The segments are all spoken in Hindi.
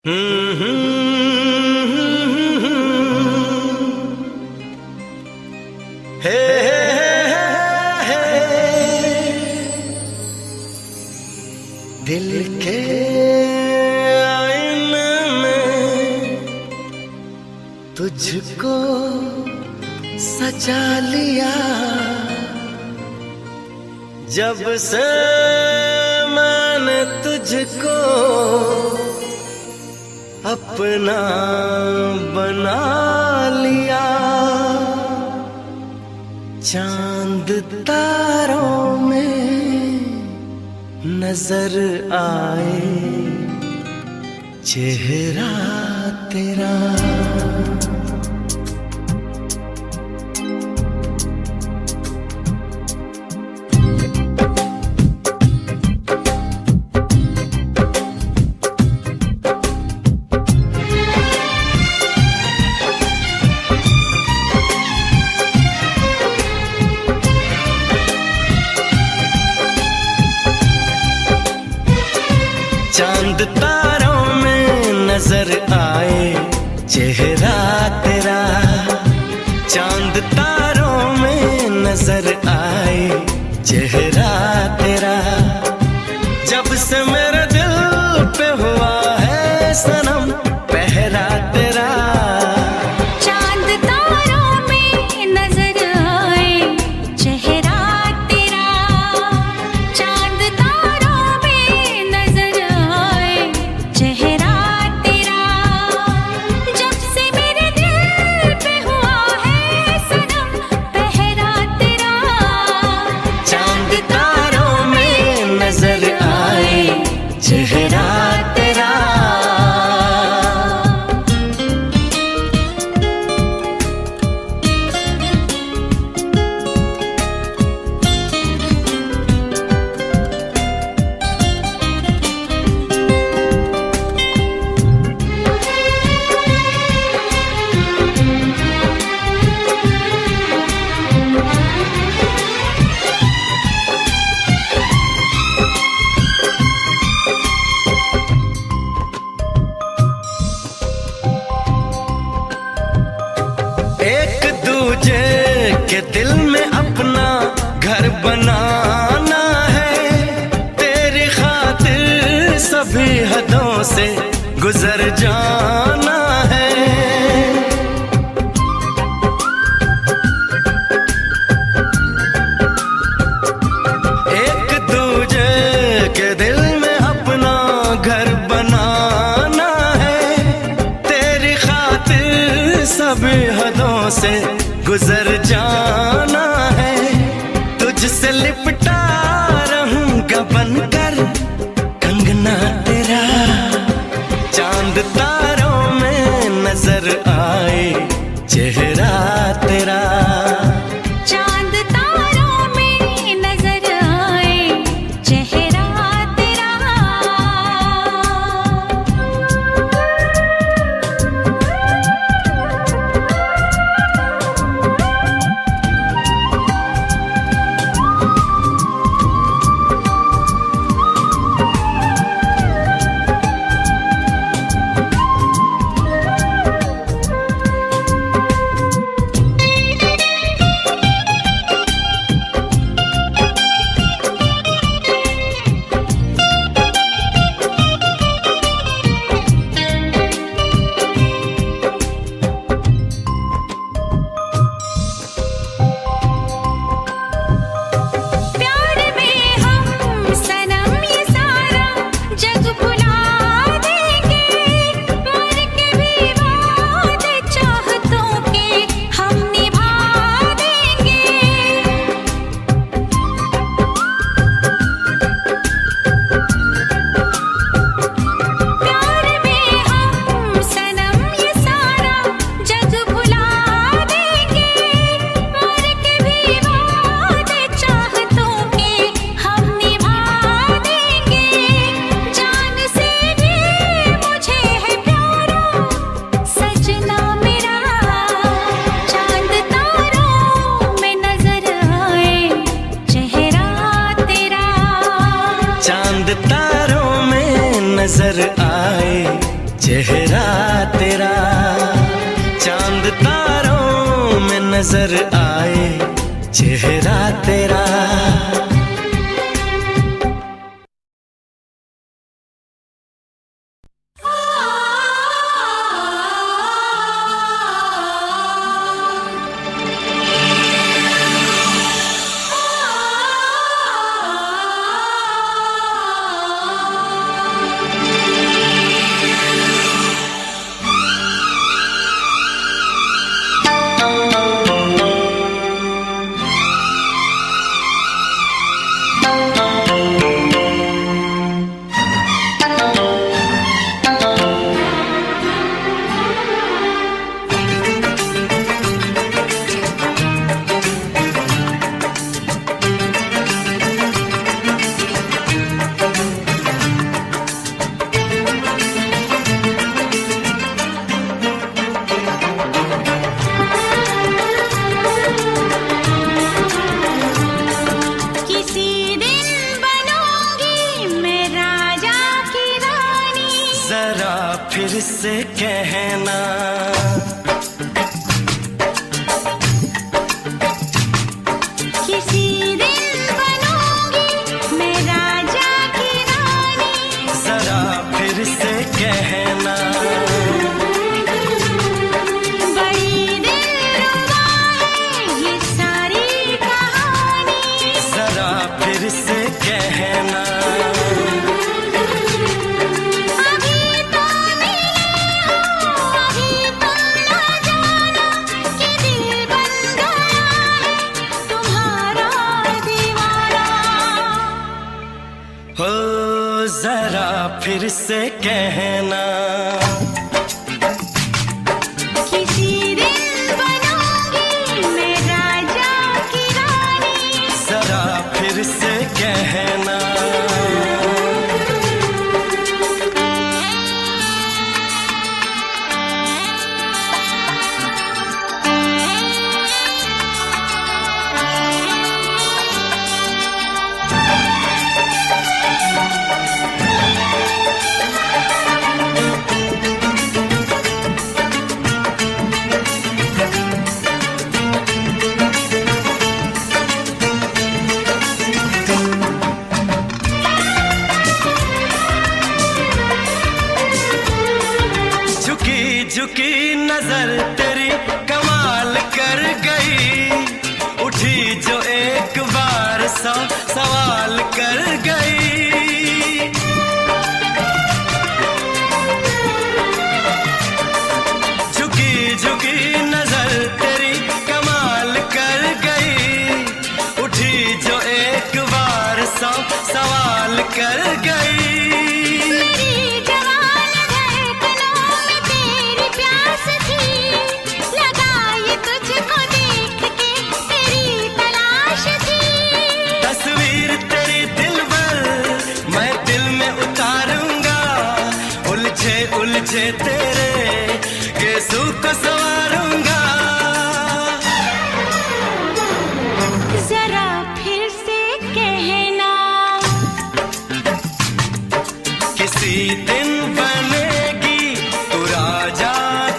हे दिल के आईने में तुझको सजा लिया। जब से मैंने तुझको अपना बना लिया, चांद तारों में नजर आए चेहरा तेरा। चांद तारों में नजर आए चेहरा तेरा, चांद तारों में नजर आए चेहरा तेरा। जब से मेरे दिल पे हुआ है सनम पहरा तेरा। चांद तारों में नजर आए चेहरा तेरा, चांद तारों में नजर आए चेहरा तेरा। जब से मेरे दिल पे हुआ है सनम पहरा तेरा। चांद तारों में नजर आए चेहरा तेरा। एक दूजे के दिल में अपना घर बनाना है, तेरी खातिर सभी हदों से गुजर जाना है। एक दूजे के दिल में अपना घर बनाना है, तेरी खातिर सभी हदों से गुजर जाना है। तुझसे लिपटा रहूंगा बनकर कंगना तेरा। चांद तारों में नजर आए चेहरा तेरा। चांद तारों में नजर आए चेहरा तेरा। चेहरा तेरा चांद तारों में नजर आए, चेहरा तेरा। फिर से कहना, किसी दिन बनूंगी मैं राजा की रानी। जरा फिर से कहना, बड़ी दिलरुबा है ये सारी कहानी। जरा फिर से कहना, हो जरा फिर से कहना, किसी दिन बनूंगी मैं राजा की रानी। जरा फिर से कहना, झुकी नजर तेरी कमाल कर गई, उठी जो एक बार सौ सवाल कर गई। झुकी झुकी नजर तेरी कमाल कर गई, उठी जो एक बार सौ सवाल कर गई। उलझे तेरे केसों को संवारूंगा, जरा फिर से कहना, किसी दिन बनेगी तू राजा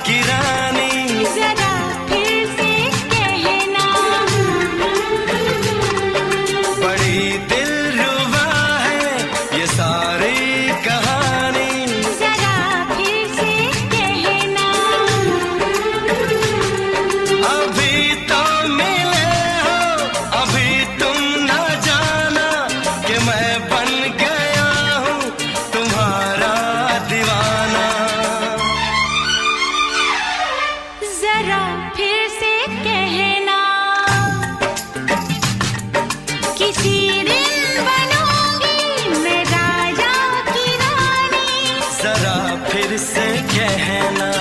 की रानी। जरा फिर से कहना, बड़ी दिलरुबा है ये सारी कहानी। अभी तो मिले हो, अभी तुम न जाना कि मैं बन गया हूँ तुम्हारा दीवाना। जरा फिर से कहना, किसी दिन बनूंगी मैं राजा की रानी। जरा फिर से कहना,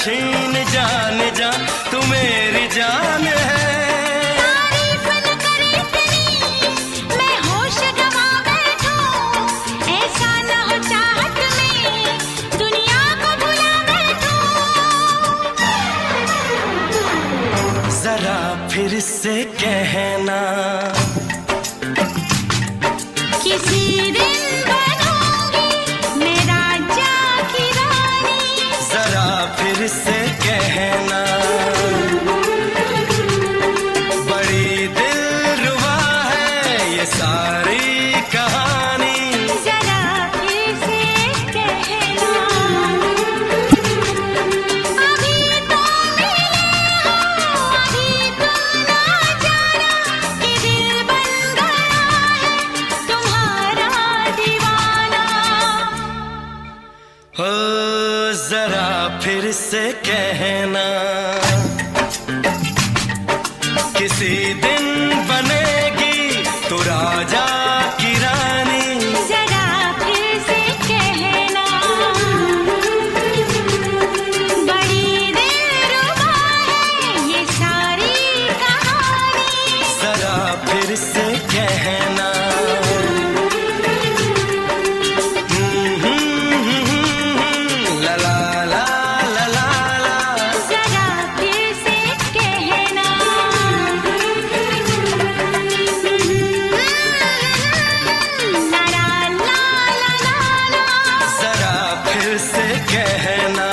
छीन जान जा, तू मेरी जान है। तारीफ न करे तेरी मैं होश गवा बैठूं, ऐसा न हो चाहत में दुनिया को भुला बैठूं। जरा फिर से कहना, किसी दिन बनूंगी मैं राजा की रानी। जरा फिर से कहना, बड़ी दिलरुबा है ये सारी कहानी। जरा फिर से कहना, अभी तो मिले हो, अभी तुम ना जाना कि दिल बन गया है तुम्हारा दीवाना। हो जरा फिर से कहना, किसी दिन बनेगी तू राजा की रानी। जरा फिर से कहना, बड़ी दिलरुबा है ये सारी कहानी। जरा फिर से कहना, ला ला ला ला ला ला। जरा फिर से कहना, ला ला ला ला ला ला। जरा फिर से कहना।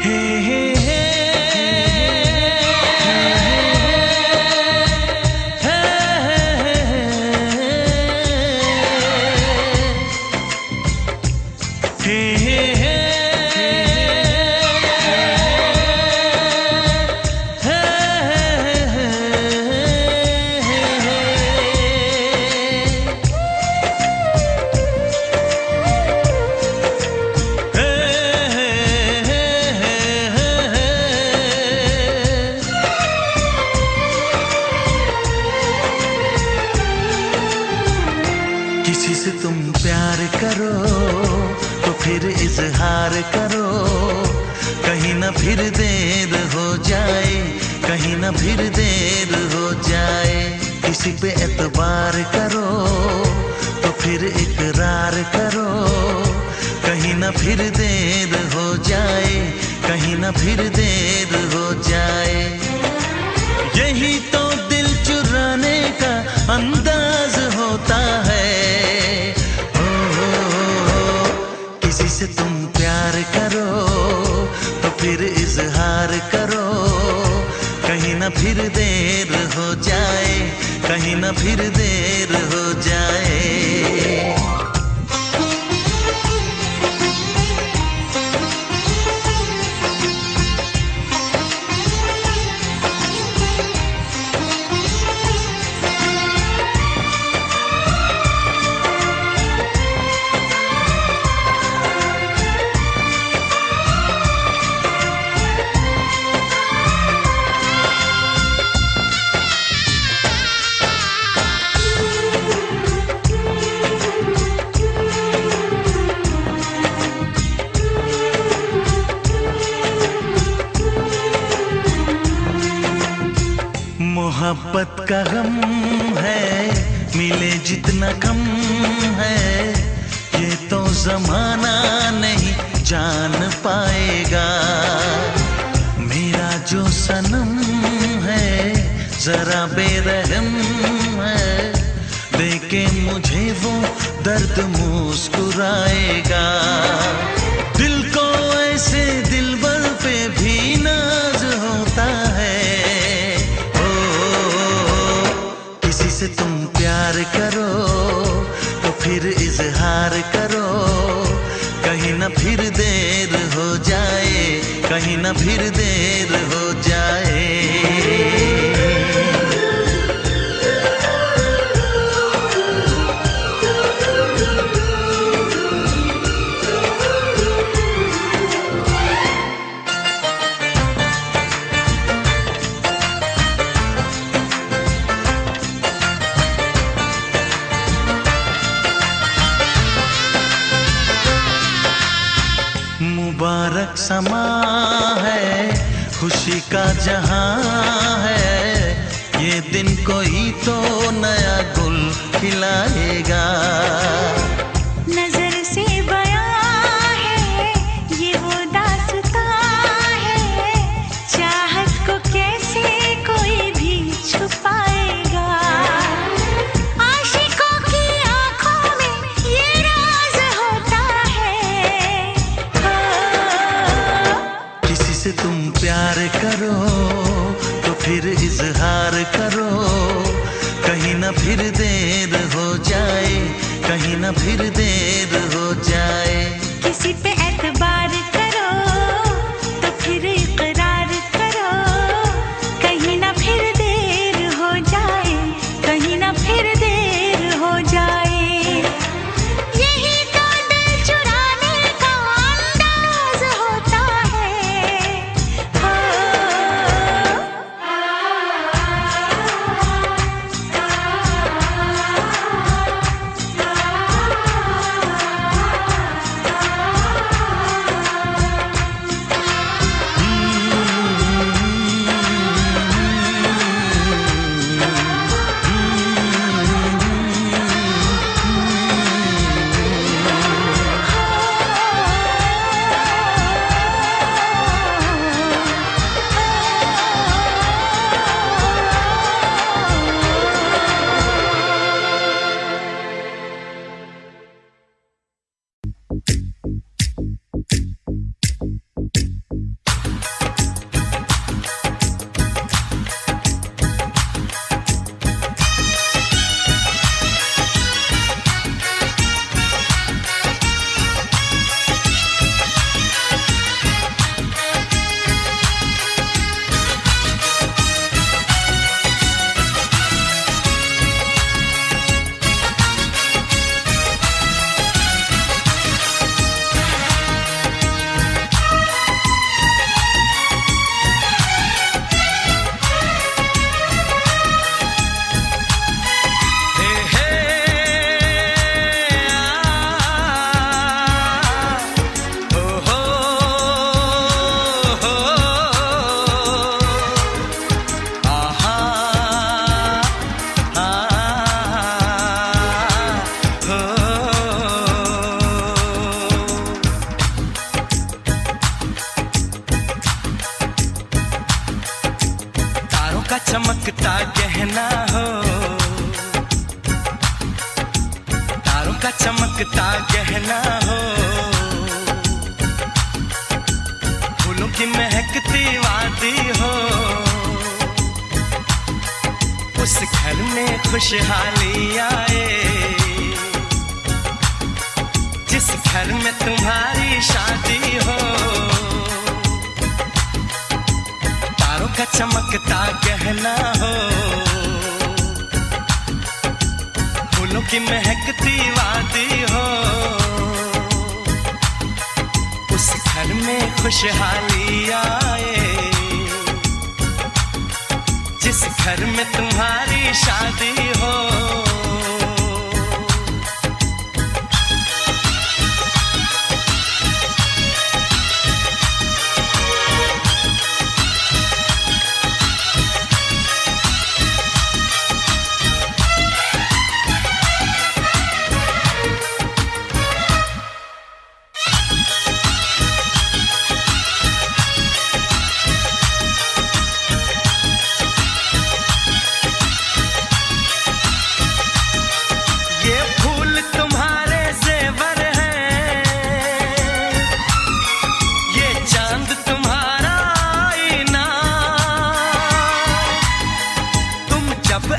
हे हे हे किसी से तुम प्यार करो तो फिर इजहार करो, कहीं ना फिर देर हो जाए, कहीं ना फिर देर हो जाए। किसी पे एतबार करो तो फिर इकरार करो, कहीं ना फिर देर हो जाए, कहीं ना फिर देर हो जाए। यही तो दिल चुराने का अंदाज होता है। किसी से तुम प्यार करो तो फिर इजहार करो, कहीं ना फिर देर हो जाए, कहीं ना फिर देर हो जाए। मोहब्बत का गम है, मिले जितना कम है, ये तो जमाना नहीं जान पाएगा। मेरा जो सनम है जरा बेरहम है, देखे मुझे वो दर्द मुस्कुराएगा। दिल को ऐसे दिलबर पे भी नाज होता है। किसी से तुम प्यार करो तो फिर इजहार करो, कहीं ना फिर देर हो जाए, कहीं ना फिर देर हो जाए। समा है, खुशी का जहां है। ये दिन कोई तो नया गुल खिलाएगा। नजर से बयां है ये वो दास्तां है, चाहत को कैसे कोई भी छुपाएगा। आशिकों की आंखों में ये राज होता है। किसी से तुम प्यार करो तो फिर इजहार करो, कहीं ना फिर देर हो जाए, कहीं ना फिर देर हो जाए। किसी पे एतबार करो तो फिर इकरार करो, कहीं ना फिर देर हो जाए, कहीं ना फिर देर हो जाए। यही तो दिल चुराने का अंदाज होता है। चमकता गहना हो, तारों का चमकता गहना हो, फूलों की महकती वादी हो। उस घर में खुशहाली आए जिस घर में तुम्हारी शादी हो। तारों का चमकता गहना हो, फूलों की महकती वादी हो। उस घर में खुशहाली आए जिस घर में तुम्हारी शादी हो।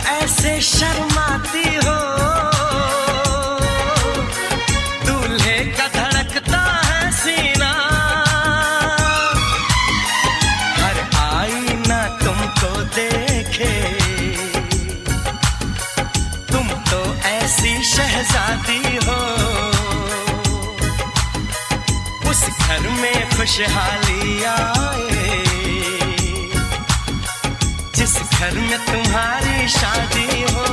ऐसे शर्माती हो, दूल्हे का धड़कता है सीना। हर आईना तुमको देखे, तुम तो ऐसी शहजादी हो। उस घर में खुशहाली आए जिस घर में तुम्हारी शादी हो।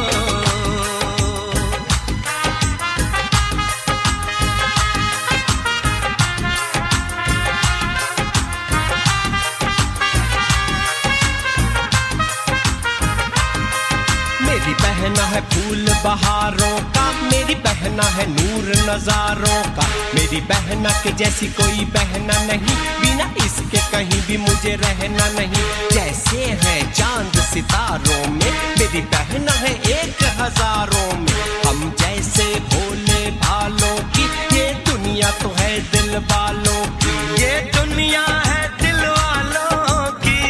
बहना है फूल बहारों का, मेरी बहना है नूर नजारों का। मेरी बहना के जैसी कोई बहना नहीं, बिना इसके कहीं भी मुझे रहना नहीं। जैसे है चांद सितारों में, मेरी बहना है एक हजारों में। हम जैसे भोले भालों की, ये दुनिया तो है दिल वालों की। ये दुनिया है दिल वालों की,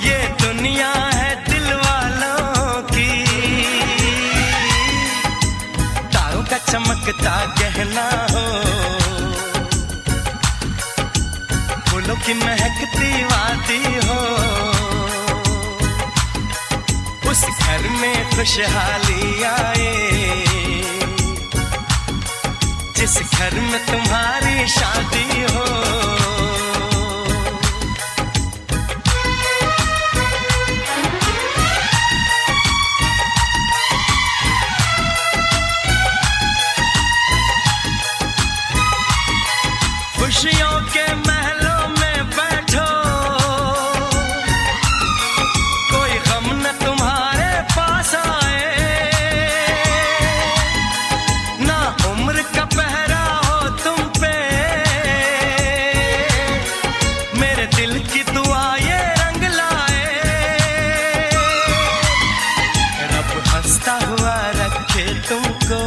ये दुनिया है दिल वालों की। तारों का चमकता गहना हो, फूलों की महकती वादी हो। उस घर में खुशहाली आए, जिस घर में तुम्हारी शादी हो। खुशियों के महलों में बैठो, कोई गम न तुम्हारे पास आए। ना उम्र का पहरा हो तुम पे, मेरे दिल की दुआ ये रंग लाए। रब हंसता हुआ रखे तुमको,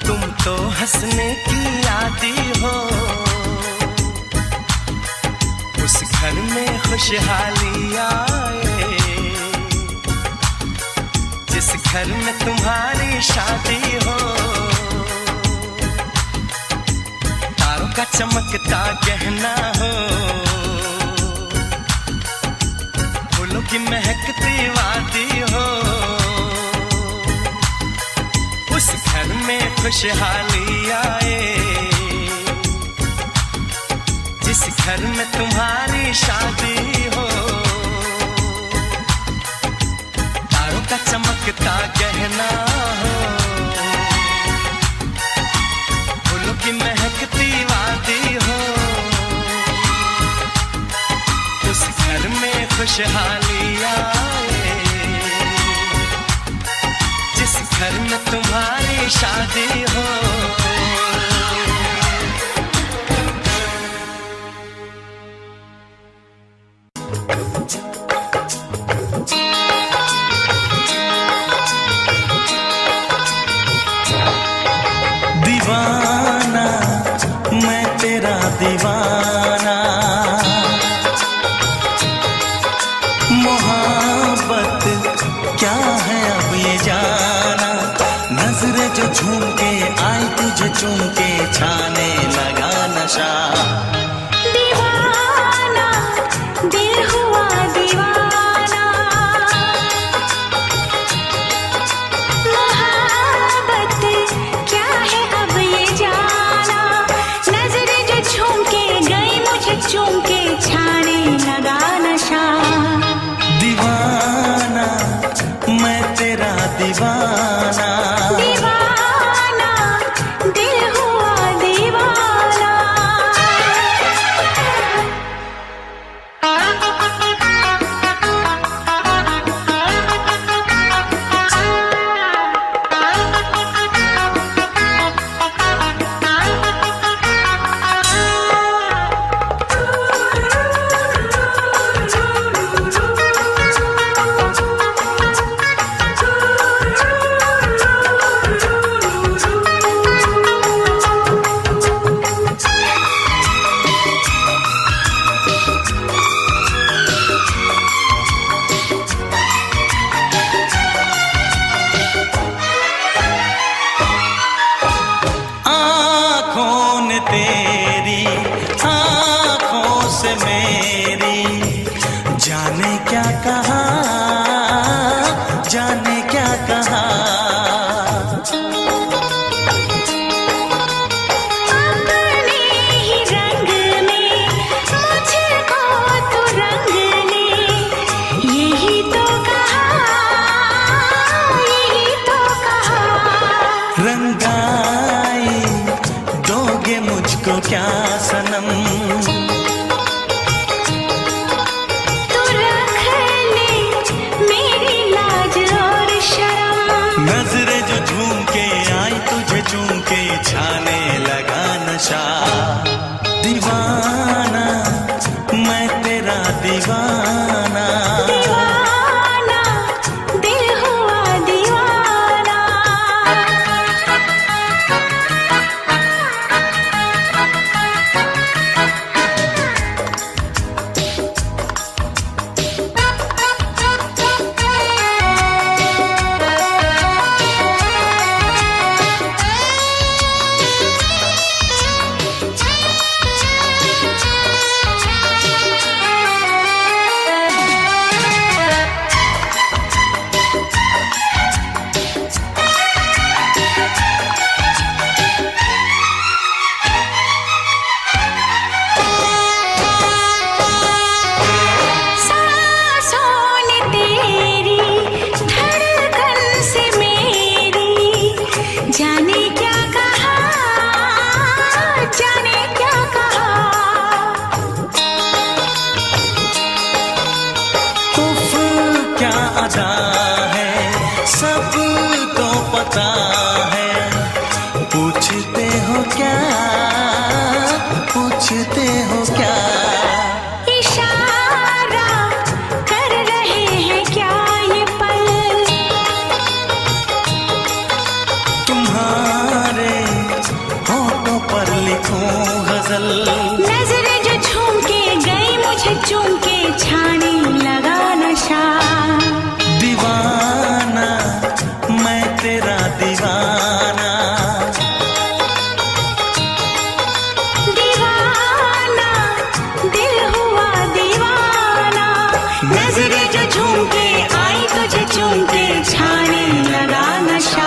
तुम तो हंसने की आदी हो। उस घर में खुशहाली आए, जिस घर में तुम्हारी शादी हो। तारों का चमकता गहना हो, फूलों की महकती वादी हो। उस घर में खुशहाली आए, जिस घर में तुम्हारी शादी हो। तारों का चमकता गहना हो, फूलों की महकती वादी हो। उस घर में खुशहाली आए, जिस घर में तुम्हारी शादी हो। दीवाना मैं तेरा दीवाना, मोहब्बत क्या है अब ये जाना। नजरें जो झूम के आई तुझे चूम के, छाने लगा नशा। दीवाना दिल हुआ दीवाना, मोहब्बत क्या है अब ये जाना। नजरें जो झूम के गई मुझे चूम के, छाने लगा नशा। दीवाना मैं तेरा दीवाना, दीवाना दिल हुआ दीवाना। तेरी आँखों से मेरी, जाने क्या कहा, जाने क्या कहा। अपने ही रंग में मुझको तो रंग ने, यही तो कहा, यही तो कहा। रंगाई दोगे मुझको क्या सनम, तू रख आता है, सबको पता है। पूछते हो क्या, पूछते हो क्या? इशारा कर रहे हैं क्या ये पल? तुम्हारे होठों पर लिखूं गजल। नजरें जो झूम के गई मुझे चूम के छाने लगा नशा। दीवाना मैं तेरा दीवाना, दीवाना दिल हुआ दीवाना। नजरें जो झूम के आई तुझे चूम के छाने लगा नशा।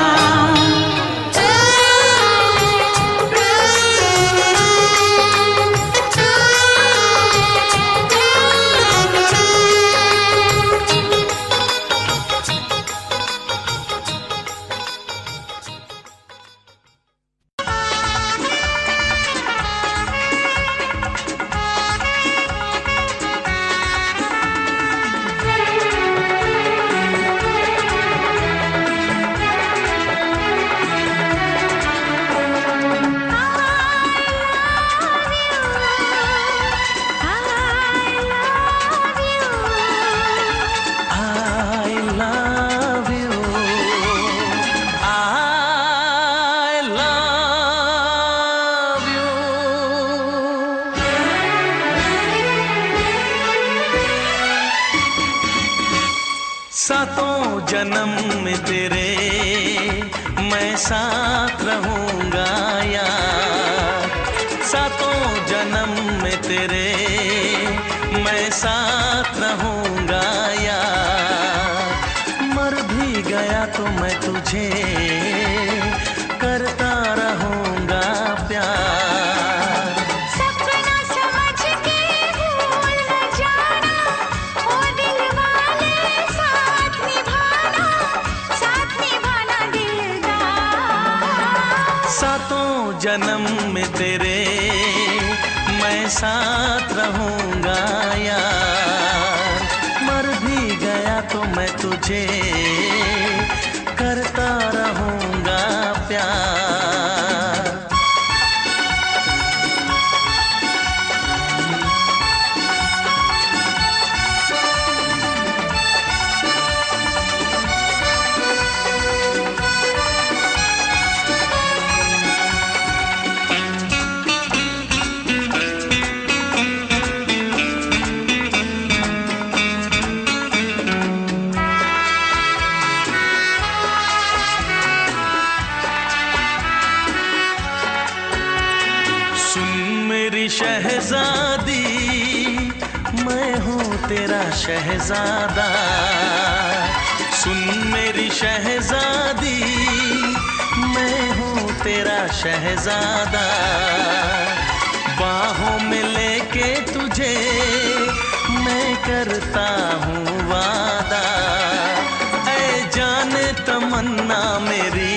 सातों जन्म में तेरे मैं साथ रहूंगा यार। सातों जन्म में तेरे मैं साथ रहूंगा यार। मर भी गया तो मैं तुझे करता रहूंगा प्यार। सपना समझ के भूल न जाना, ओ दिल वाले साथ निभाना दिलदार। सातों जन्म में तेरे मैं साथ रहूंगा यार। मर भी गया तो मैं तुझे करता रहूंगा प्यार। शहजादी मैं हूँ तेरा शहजादा। सुन मेरी शहजादी मैं हूँ तेरा शहजादा। बाहों में लेके तुझे मैं करता हूँ वादा। ऐ जाने तमन्ना मेरी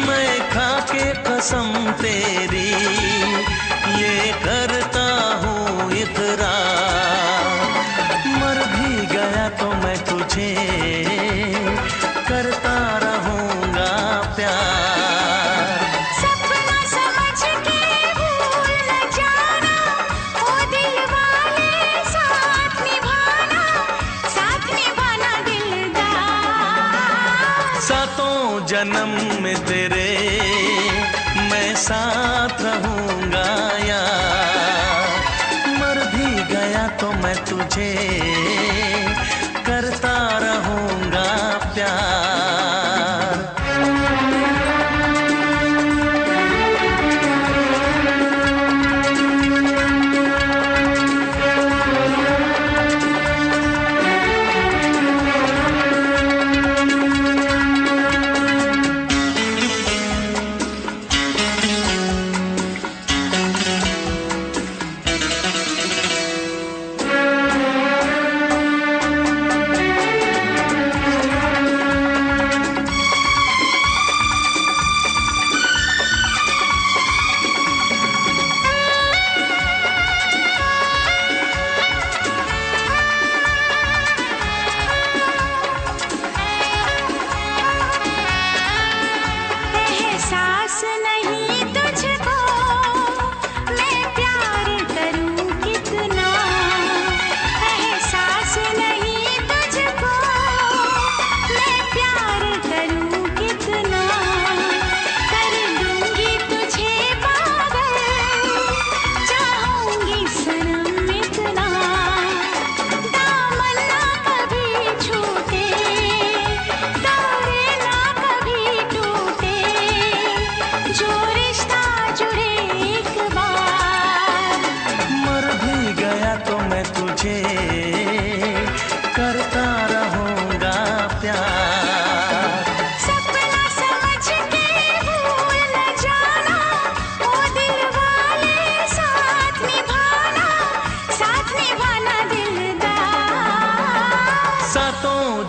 मैं खा के कसम तेरी ये करता हूँ इकरार। मर भी गया तो मैं तुझे करता रहूँगा प्यार। सपना समझ के भूल न जाना, ओ दिल वाले साथ निभाना दिलदार। सातों जन्म में तेरे मैं साथ रहूँगा यार। मर भी गया तो मैं तुझे करता रहूँगा प्यार।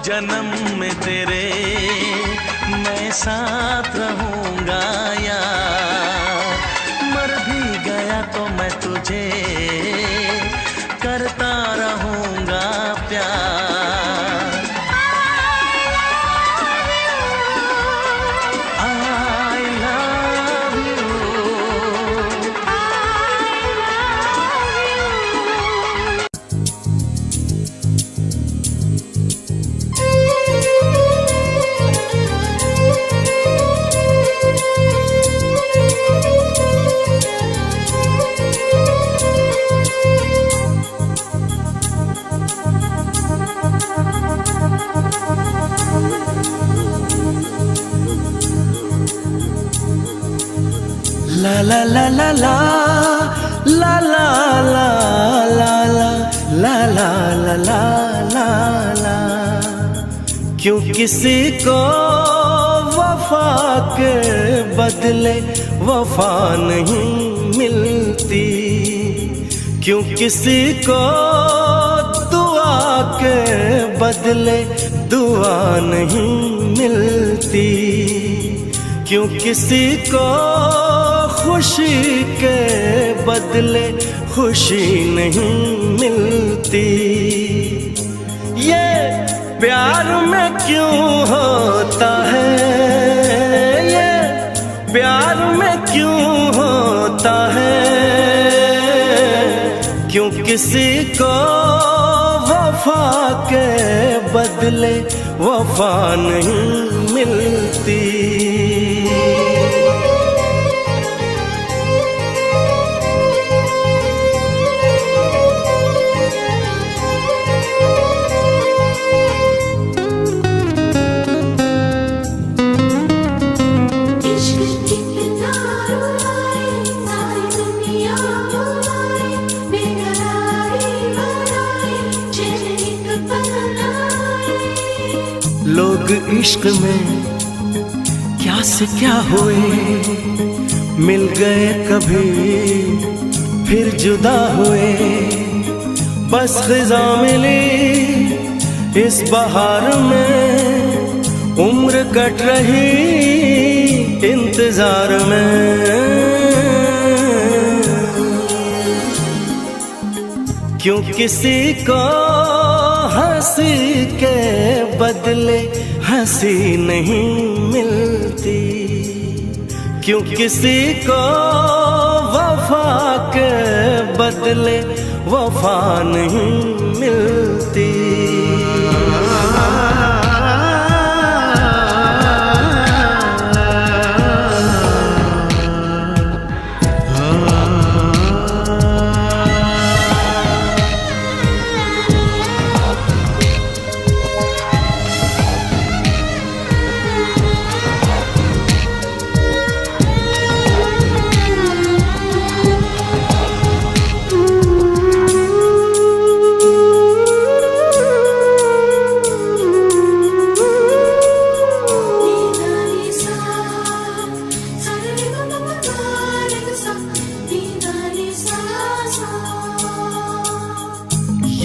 जन्म में तेरे मैं साथ रहूंगा यार, मर भी गया तो मैं तुझे करता रहूंगा प्यार। I love you, La la la la la la la la la la la la la la la la। क्यों किसी को वफा के बदले वफा नहीं मिलती, क्यों किसी को दुआ के बदले दुआ नहीं मिलती, क्यों किसी को खुशी के बदले खुशी नहीं मिलती। ये प्यार में क्यों होता है, ये प्यार में क्यों होता है, क्यों किसी को वफा के बदले वफा नहीं मिलती। लोग इश्क में क्या से क्या हुए, मिल गए कभी फिर जुदा हुए, बस खिज़ा मिली इस बहार में, उम्र कट रही इंतजार में। क्यों किसी को हंसी के बदले हंसी नहीं मिलती, क्यों किसी को वफा के बदले वफा नहीं मिलती।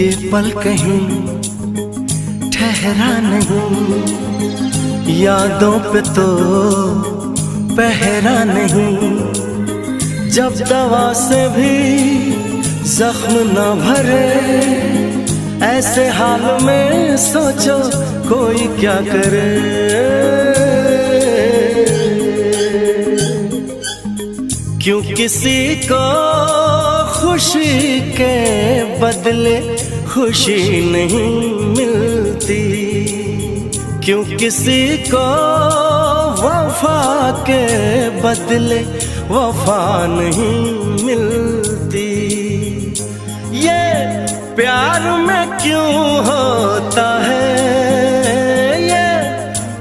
ये पल कहीं ठहरा नहीं, यादों पे तो पहरा नहीं, जब दवा से भी जख्म न भरे, ऐसे हाल में सोचो कोई क्या करे। क्यों किसी को खुशी के बदले खुशी नहीं मिलती, क्यों किसी को वफा के बदले वफा नहीं मिलती। ये प्यार में क्यों होता है, ये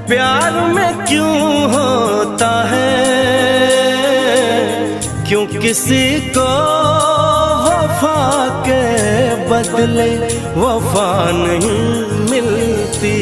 प्यार में क्यों होता है, क्यों किसी को वफा के बदले वफा नहीं मिलती।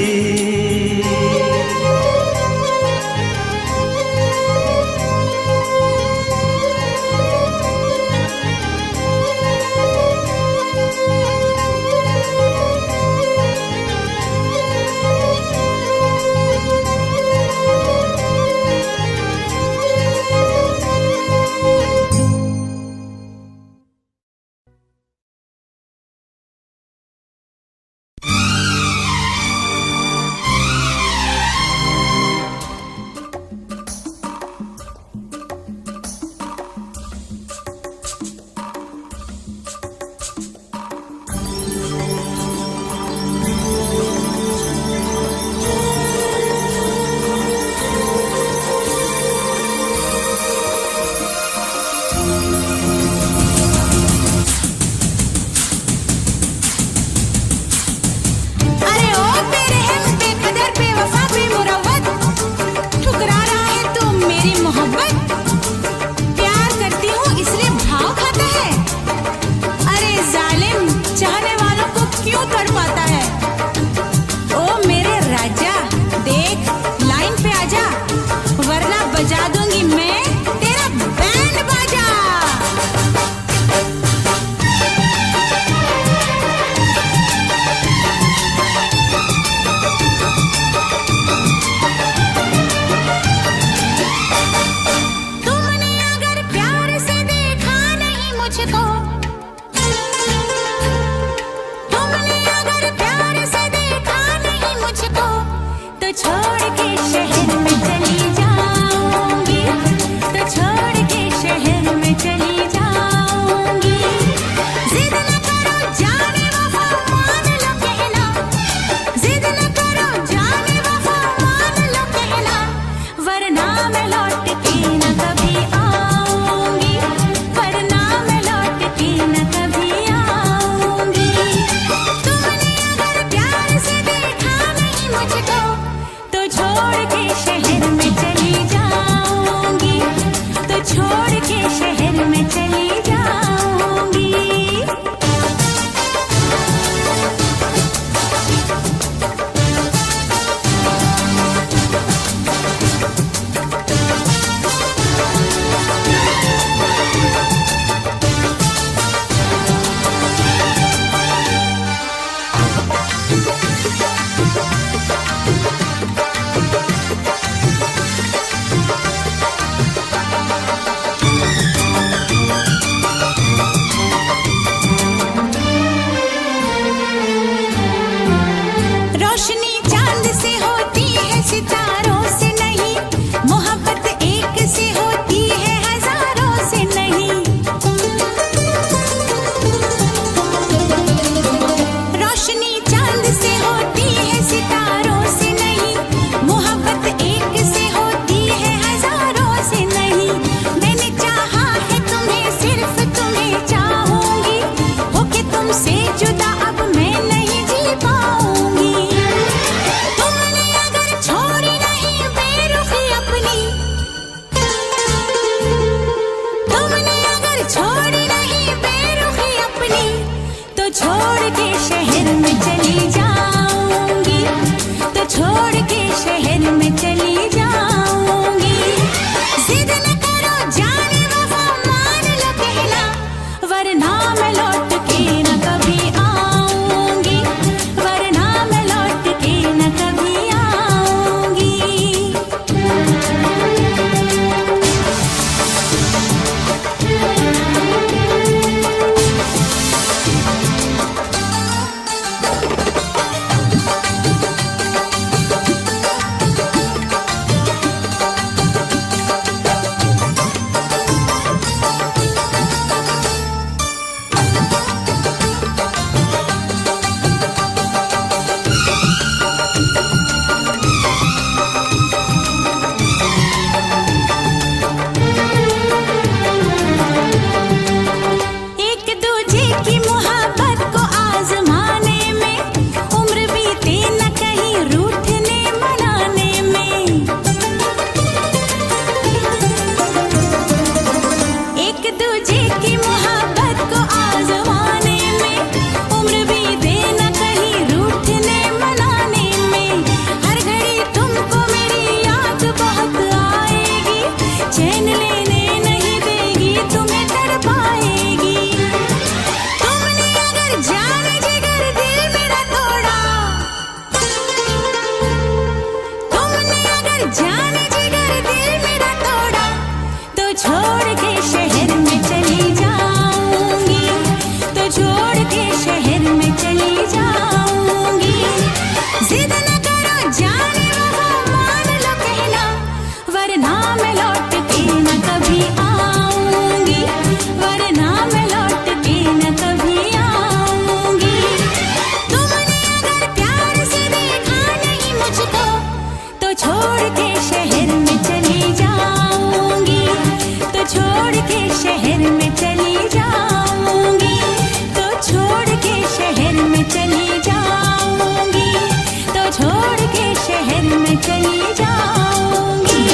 चली जाऊंगी।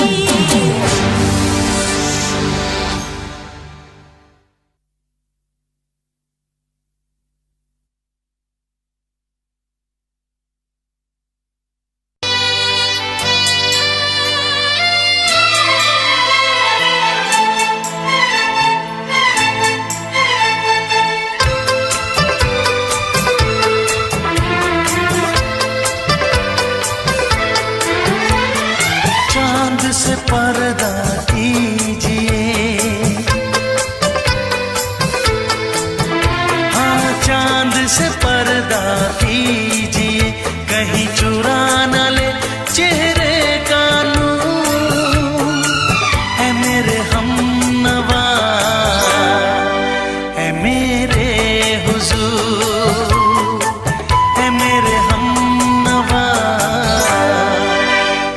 चांद से पर्दा कीजिए, हाँ चांद से पर्दा कीजिए, कहीं चुरा न ले चेहरे का नूर। है मेरे हमनवा, है मेरे हुजूर, है मेरे हमनवा,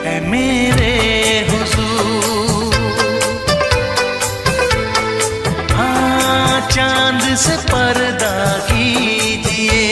है मेरे हुजूर। हाँ चांद से पर्दा कीजिए।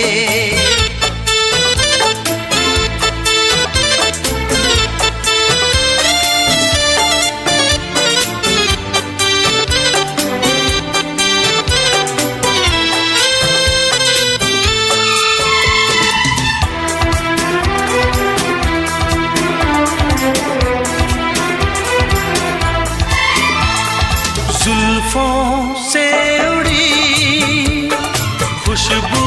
जुल्फों से उड़ी खुशबू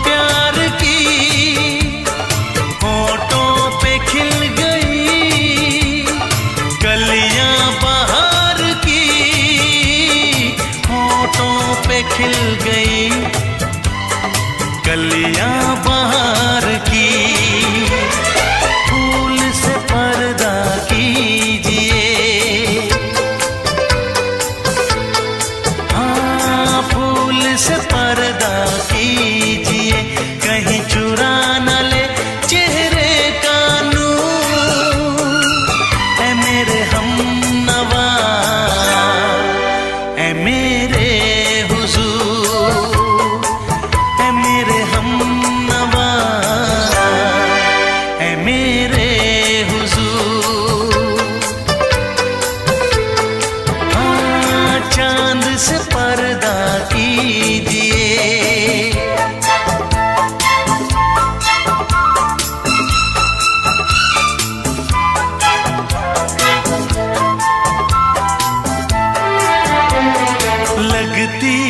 प्यार की, होठों पे खिल गई कलियां बहार की, होठों पे खिल गई कलियां बहार की। फूल से पर्दा कीजिए, फूल से पर्दा कीजिए, कहीं चुरा न ले चेहरे का नूर। है मेरे हमनवा, है मेरे हुजूर, है मेरे हमनवा, है मेरे हुजूर। हाँ चांद से पर्दा कीजिए। लगती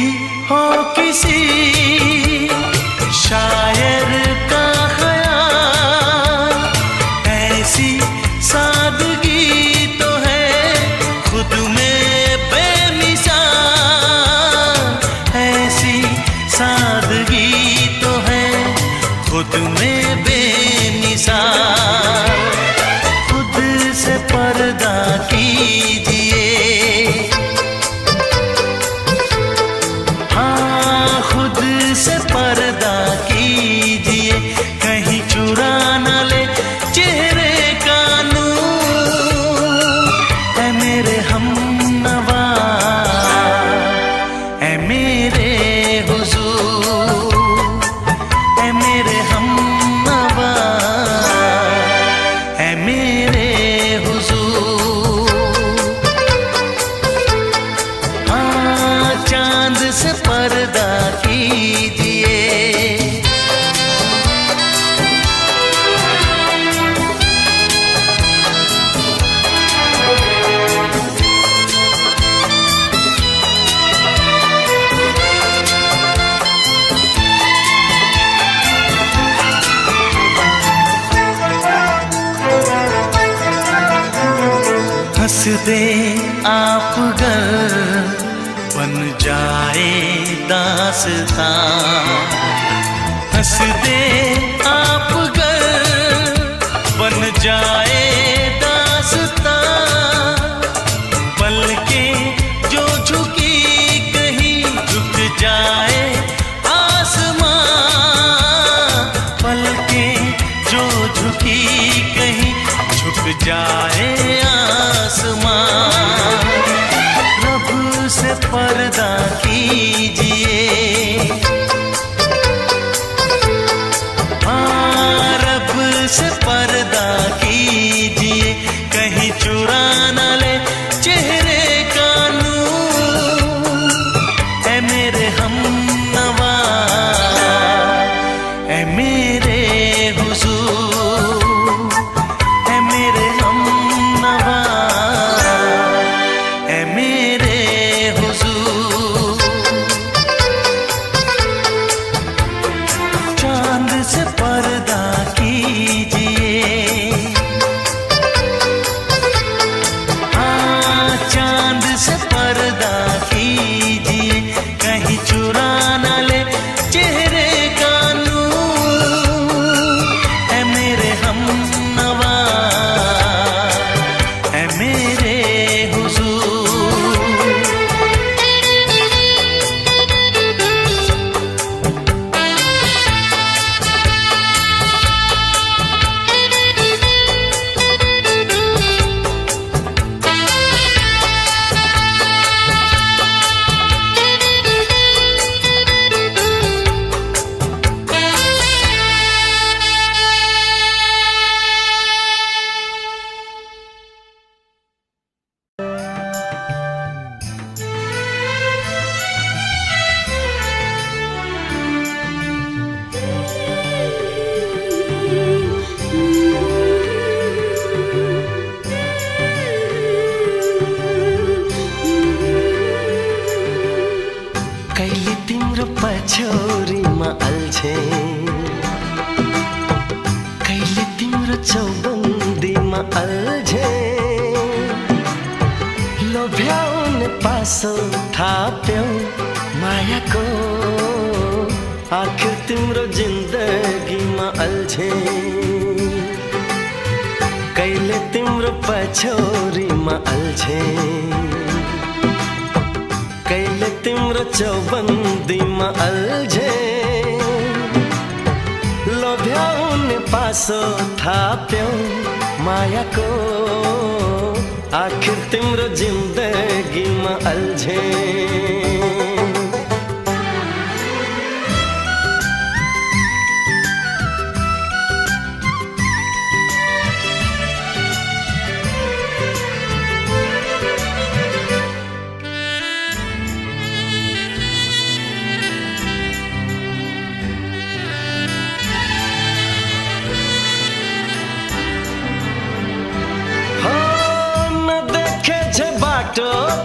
हो किसी शायर का ख्याल, ऐसी सादगी तो है खुद में बेमिसाल, ऐसी सादगी तो है खुद में बेमिसाल। खुद से पर्दा कीजिए, हाँ खुद से पर्दा कीजिए, कहीं चुरा न ले चेहरे का नूर। है मेरे हमनवा, है मेरे हुजूर, है मेरे हमनवा, है मेरे हुजूर। हाँ चांद से पर्दा कीजिए। हंस दे आप गर बन जाए दास्तां, हंस दे आप गर बन जाए दास्तां। पलकें जो झुकी कहीं झुक जाए आसमां, पलकें जो झुकी कहीं झुक जाए आसमां। रब से पर्दा कीजिए, हाँ रब से पर्दा कीजिए, तिम्रो चौबन्दीमा अल्झे लोभ्याउने पासो थाप्यौ मायाको आखिर तिम्रो जिन्दगीमा अल्झे कहिले तिम्रो पछौरीमा अल्झे कहिले तिम्रो चौबन्दीमा अल्झे लोभ्याउने पासो थाप्यौ मायाको आखिर तिम्रो जिन्दगीमा अल्झे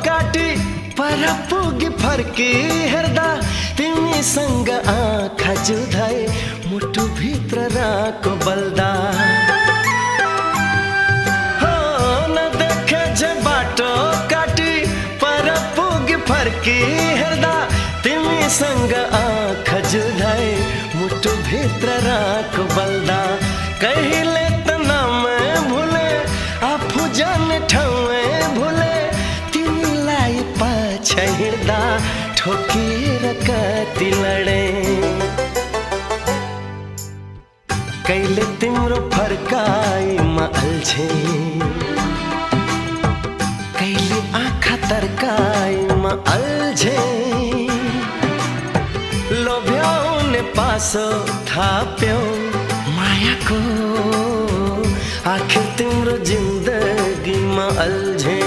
काटी पर पुगी फर्की हेर्दा तिमीसँग आँखा जुधाए मुटु भित्र राको बल्दा हो नदेखे जे बाटो काटी पर पुगी फर्की हेर्दा तिमीसँग आँखा जुधाए मुटु भित्र राको बल्दा कहिले त नाम भुले आफू जाने ठाउँ भुले हिँड्दा ठोकेर कति लडे कहिले तिम्रो फर्काइमा अल्झे कहिले आँखा तर्काइमा अल्झे लोभ्याउने पासो थाप्यौ मायाको आखिर तिम्रो जिन्दगीमा अल्झे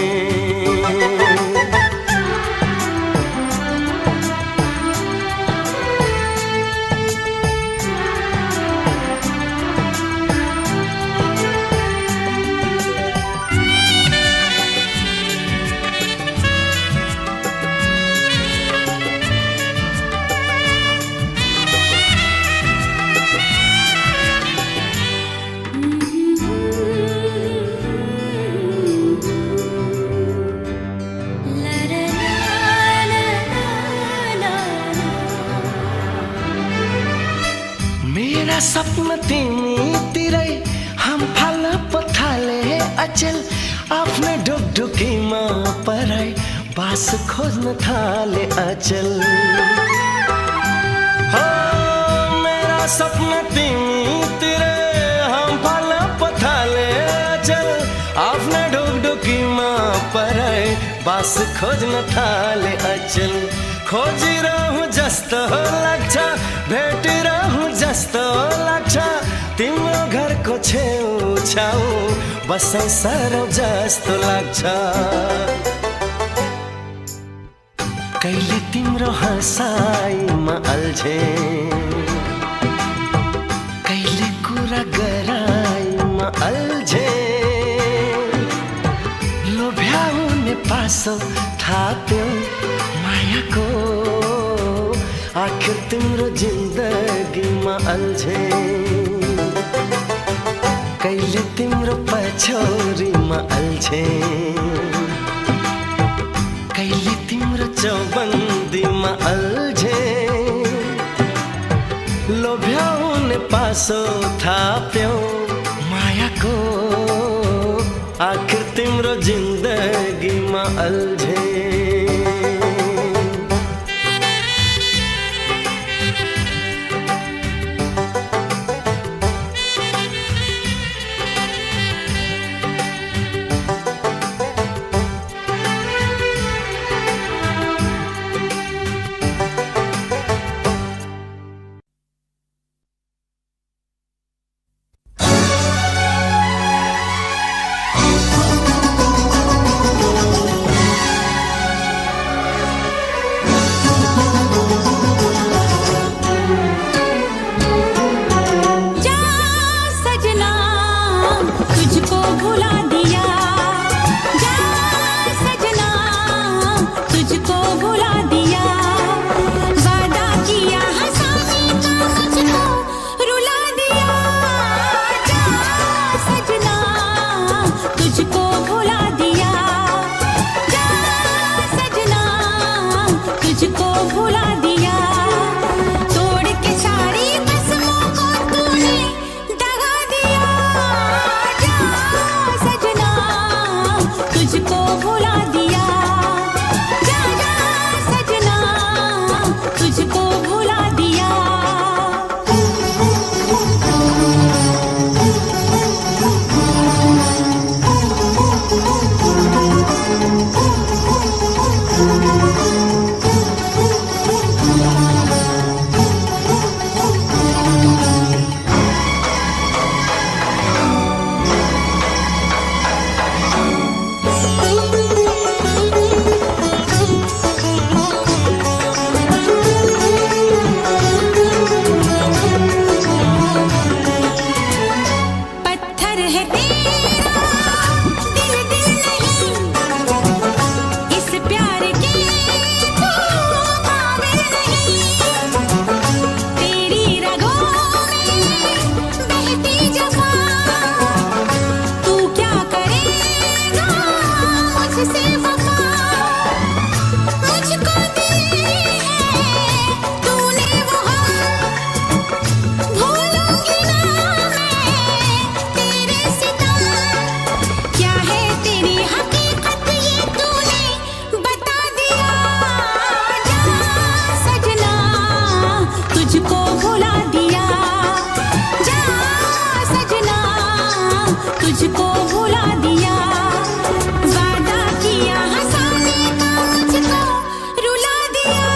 सपना तिमीतिरै हम फाल पथाले अचल आफ्नै ढुकढुकीमा पराई बास खोज्न थाले अचल हो मेरा सपना तिमीतिरै हम फाल पथाले अचल आफ्नै ढुकढुकीमा पराई बास खोज्न थाले अचल खोजिरहँ जस्तो लाग्छ भेटिरहँ जस्तो लाग्छ तिम्रो घरको छेउछाउ बसै सरौ जस्तो लाग्छ कहिले तिम्रो हँसाइमा अल्झे कहिले कुरा गराइमा अल्झे लोभ्याउने पासो थाप्यौ मायाको आखिर तिम्रो जिन्दगीमा अल्झे कहिले तिम्रो पछौरीमा अल्झे कहिले तिम्रो चौबन्दीमा अल्झे लोभ्याउने पासो थाप्यौ मायाको आखिर तिम्रो जिन्दगीमा अल्झे है तेरा दिल दिल नहीं, इस प्यार के तू काबिल नहीं। तेरी रगों में बहती जफा, तू क्या करेगा मुझसे वफा। मुझको दी है तूने वो हम, भूलूंगी ना मैं तेरे सितम। क्या है तेरी हकीकत ये तूने बता दिया। जा सजना तुझको भुला दिया, जा सजना तुझको भुला दिया। वादा किया हंसाने का मुझको रुला दिया।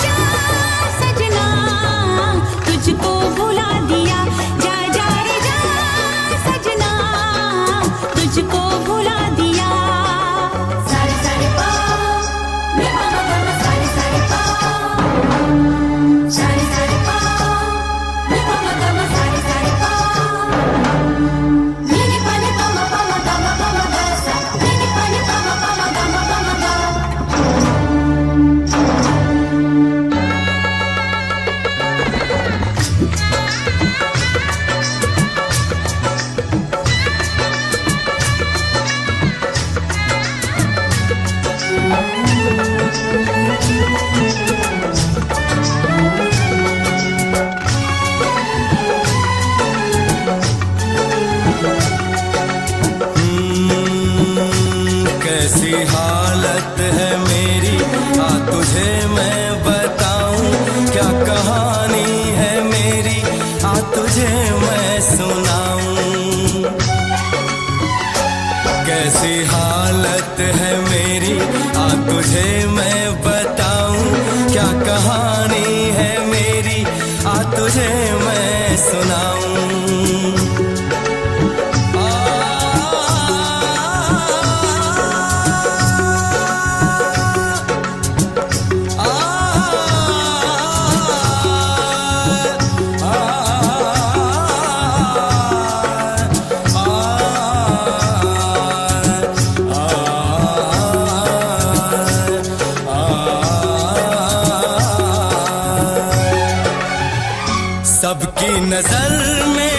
जा सजना तुझको भुला दिया, जा जा रे जा सजना तुझको भुला दिया। सारे सारे पा मे मा मा मा सारे सारे पा, सारे सारे पा मे मा मा सारे सारे पा। नी पा नी पा मा गा मा गा सा, नी पा नी पा मा गा मा गा। कैसी हालत है मेरी, आ तुझे मैं बताऊं। क्या कहानी है मेरी, आ तुझे मैं सुनाऊं। कैसी हालत है मेरी, आ तुझे मैं बताऊं। क्या कहानी है मेरी, आ तुझे मैं सुनाऊं। सबकी नजर में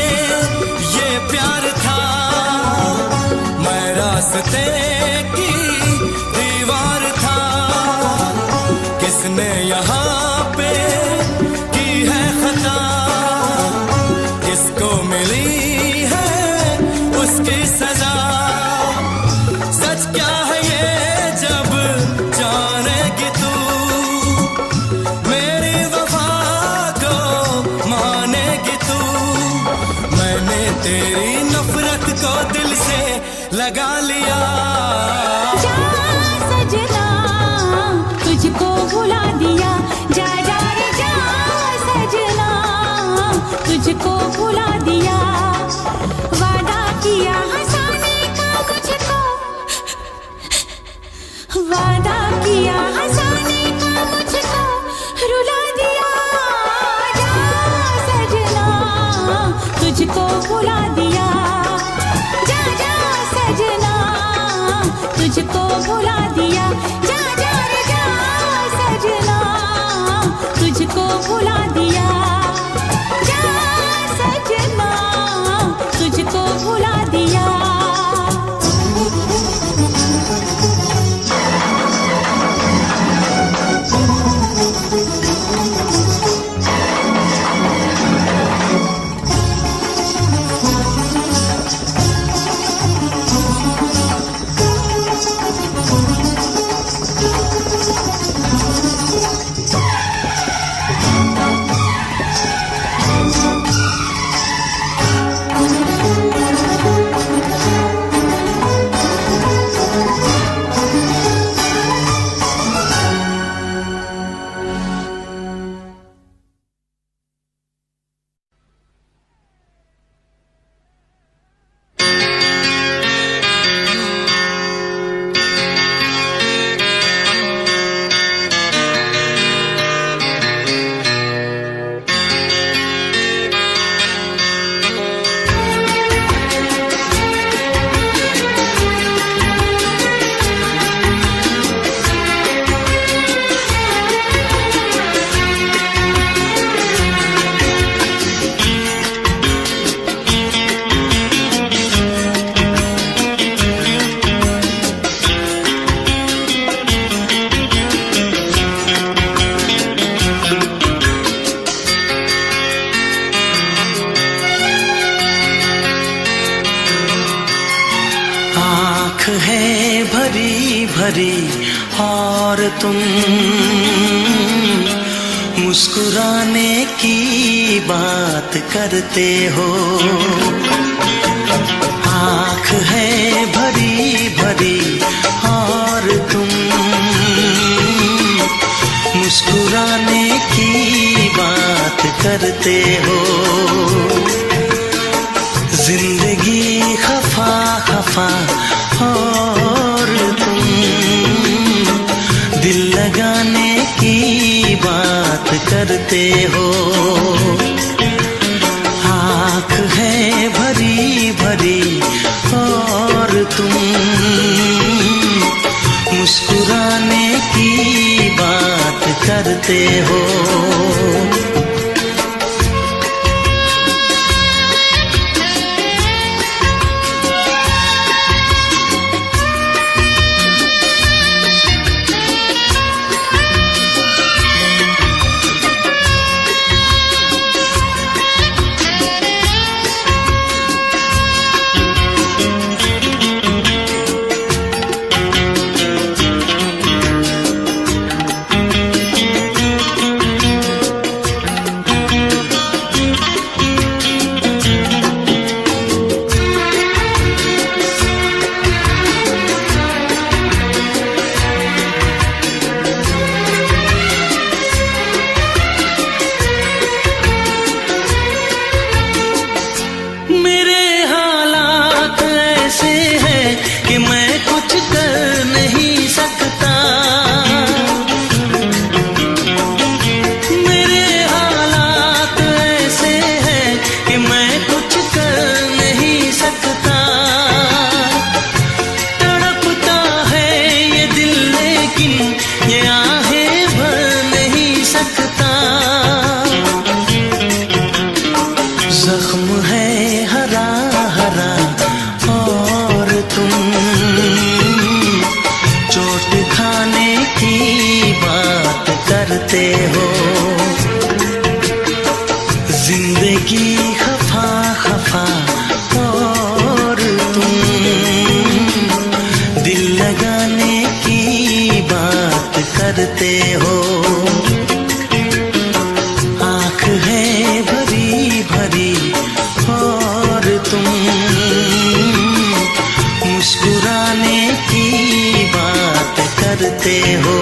ये प्यार था, मैं रास्ते की दीवार था। किसने यहाँ पे की है खता, किसको मिली है उसकी सजा। सच क्या है ये जब जानेगी तू, मेरी वफा को मानेगी तू। मैंने तेरी नफरत को दिल से लगा लिया। जा सजना तुझको भुला दिया, जा जा रे जा सजना तुझको भुला दिया। वादा किया हंसाने का मुझको, वादा किया हंसाने का मुझको रुला दिया। जा सजना तुझको भुला दिया, जा जा सजना तुझको है भरी भरी और तुम मुस्कुराने की बात करते हो। आँख है भरी भरी और तुम मुस्कुराने की बात करते हो। जिंदगी खफा खफा और तुम दिल लगाने की बात करते हो। आँख है भरी भरी और तुम मुस्कुराने की बात करते हो। कि मैं कुछ कर नहीं सकता। मेरे हालात ऐसे हैं कि मैं कुछ कर नहीं सकता। तड़पता है ये दिल लेकिन ये आहें भर नहीं सकता। जख्म है हरा हरा और तुम चोट खाने की बात करते हो। जिंदगी खफा खफा और तुम दिल लगाने की बात करते हो। आँख है भरी भरी और तुम मुस्कुराने की बात करते हो।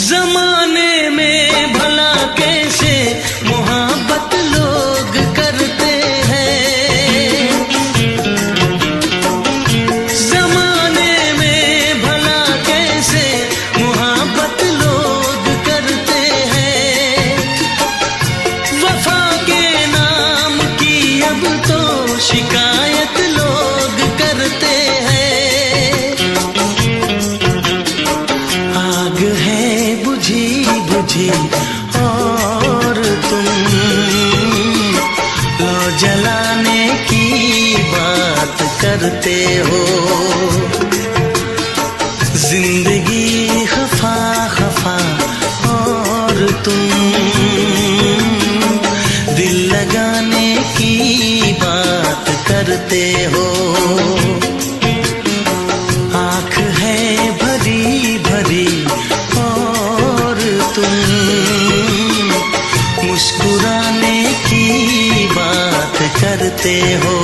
जमाने में भला कैसे मोहब्बत लोग करते हैं। जमाने में भला कैसे मोहब्बत लोग करते हैं। वफा के नाम की अब तो शिकायत लोग करते हैं। आग है बुझी बुझी और तुम लो जलाने की बात करते हो। जिंदगी खफा खफा और तुम दिल लगाने की बात करते हो। आँख है भरी भरी और तुम मुस्कुराने की बात करते हो।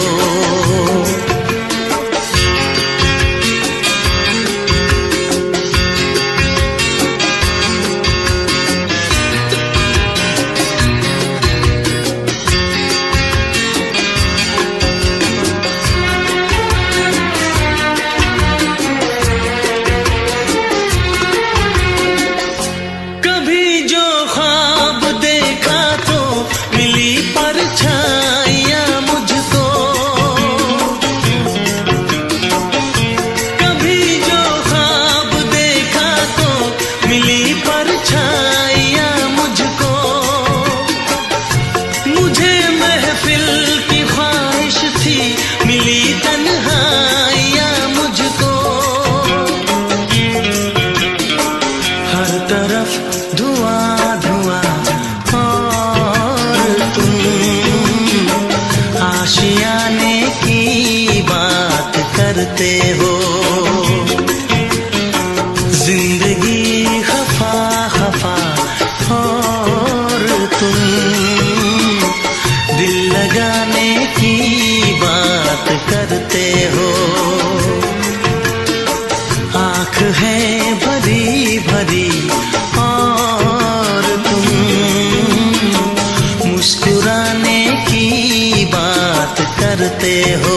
करते हो। आँख है भरी भरी और तुम मुस्कुराने की बात करते हो।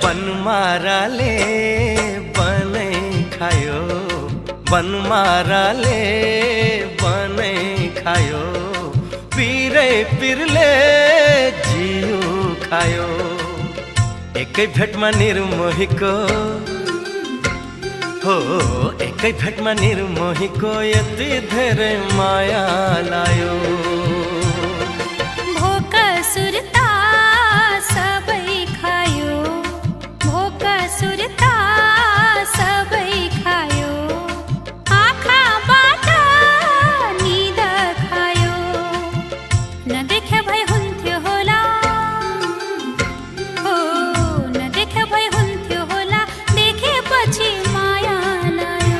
बनमाराले बनै खायो, बनमाराले बनै खायो, पिरै पिरले जिउ खायो। एकै भेटमा निर्मोहीको हो, एकै भेटमा निर्मोहीको यति धेरै माया लायो। भोक सुरता सबै खायो, भोक सुरता सबै खायो, आँखाबाट निद खायो। नदेखे भए हुन्थ्यो होला, हो नदेखे भए हुन्थ्यो होला, देखेपछि माया लायो।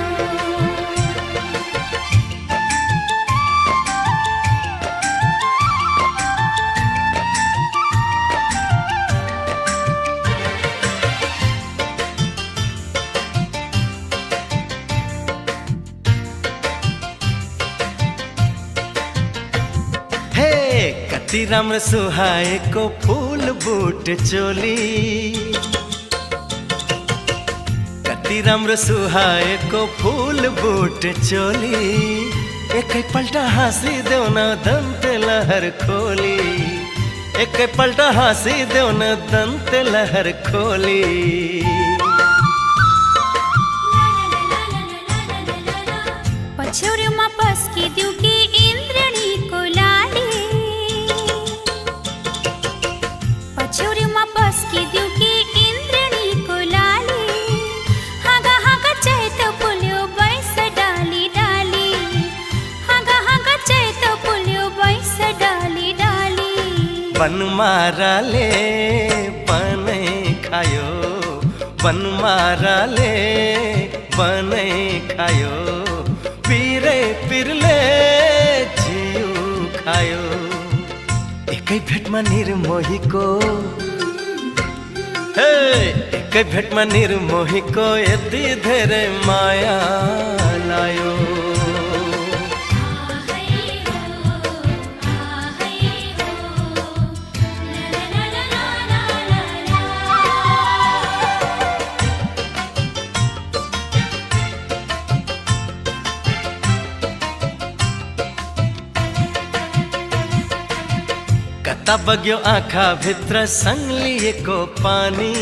कति राम्रो सुहाएको फूल बुट चोली, कति राम्रो सुहाएको फूल बुट चोली, एकैपल्ट हाँसिदेऊ न दन्ते लहर खोली, एकैपल्ट हाँसिदेऊ न दन्ते लहर खोली। पछ्यौरीमा पस्किदेऊ कि इन्द्रणीको लाली, पछ्यौरीमा पस्किदेऊ कि इन्द्रणीको लाली, हाँगा हाँगा चैत फुल्यो बैस डाली डाली, हाँगा हाँगा चैत फुल्यो बैस डाली डाली। बनमाराले बनै खायो, बनमाराले बनै खायो, पिरै पिरले जिउ खायो। एकै भेटमा निर्मोहीको हे, एकै भेटमा निर्मोहीको यति धेरै माया लायो। कता बग्यो आँखा भित्र सङ्लिएको पानी,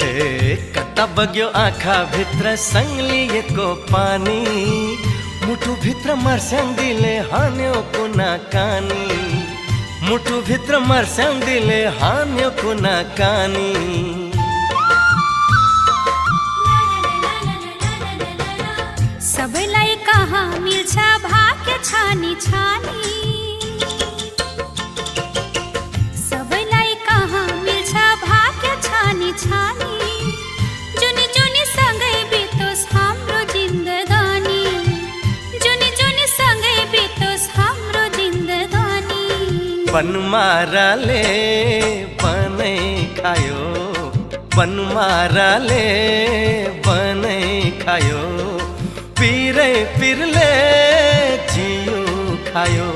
हे कता बग्यो आँखा भित्र सङ्लिएको पानी, मुटु भित्र मर्स्याङ्दीले हान्यो कुना कानी, मुटु भित्र मर्स्याङ्दीले हान्यो कुना कानी। सबैलाई कहाँ मिल्छ भाग्य छानी छानी, सबैलाई कहाँ मिल्छ भाग्य छानी छानी, जुनी जुनी सँगै बितोस् हाम्रो जिन्दगानी, जुनी जुनी सँगै बितोस् हाम्रो जिन्दगानी। बनमाराले बनै खायो, बनमाराले बनै खायो, पिरै पिरले जिउ खायो।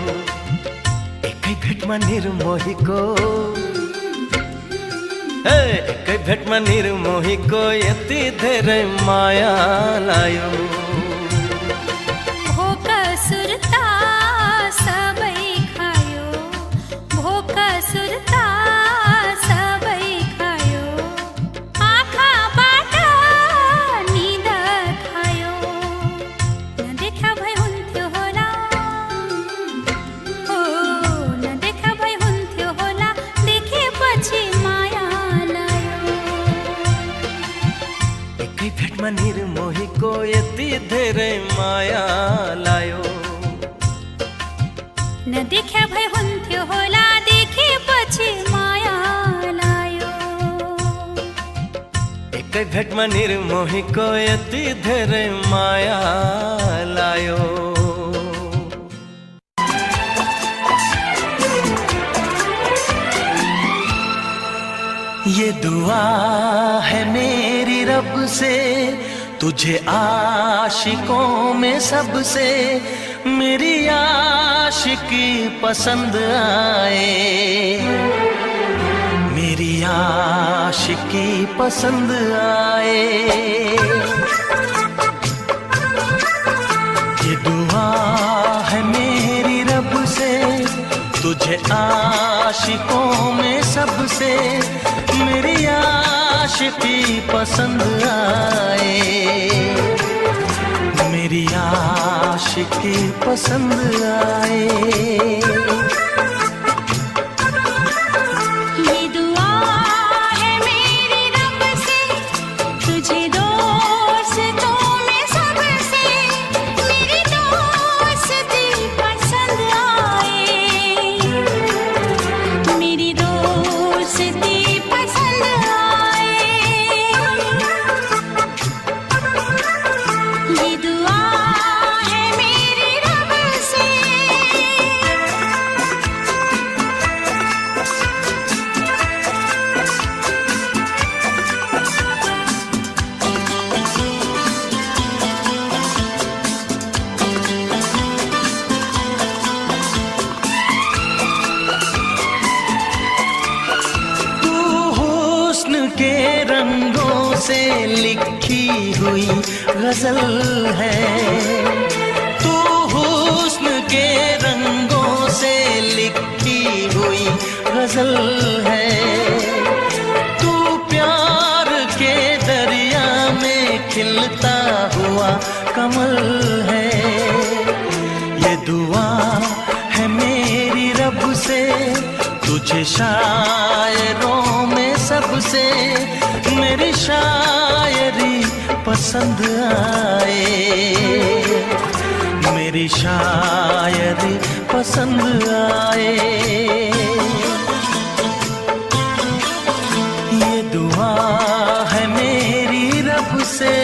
एकै भेटमा निर्मोहीको हे, एकै भेटमा निर्मोहीको यति धेरै माया लायो। भोक सुरता सबै खायो, भोक सुरता सबै खायो, आँखाबाट निद खायो। कई भेट मनीर मोहि को एतिधेरे माया लायो न देख्या भए हुन्थ्यो होला देखे पछि माया लायो एकै भेटमा निर्मोहीको यति धेरै माया लायो ये दुआ है मेरी रब से तुझे आशिकों में सबसे मेरी आशिकी पसंद आए मेरी आशिकी पसंद आए ये दुआ है मेरी रब से तुझे आशिकों में सबसे मेरी आशिकी पसंद आए मेरी आशिकी पसंद आए ये दुआ है मेरी रब से तुझे दोस्तों में सबसे मेरी दोस्ती पसंद आए मेरी दोस्ती पसंद आए ये दुआ है मेरी रब से तू हुस्न के रंगों से लिखी हुई गजल है तू हुस्न के रंगों से लिखी हुई गजल है तू प्यार के दरिया में खिलता हुआ कमल है ये दुआ है मेरी रब से तुझे शायरों में सबसे मेरी शायरी पसंद आए मेरी शायरी पसंद आए ये दुआ है मेरी रब से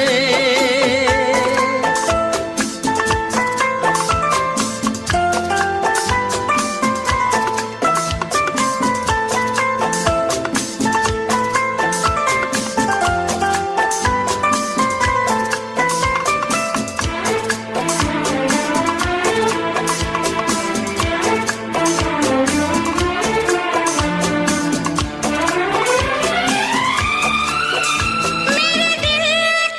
मेरे दिल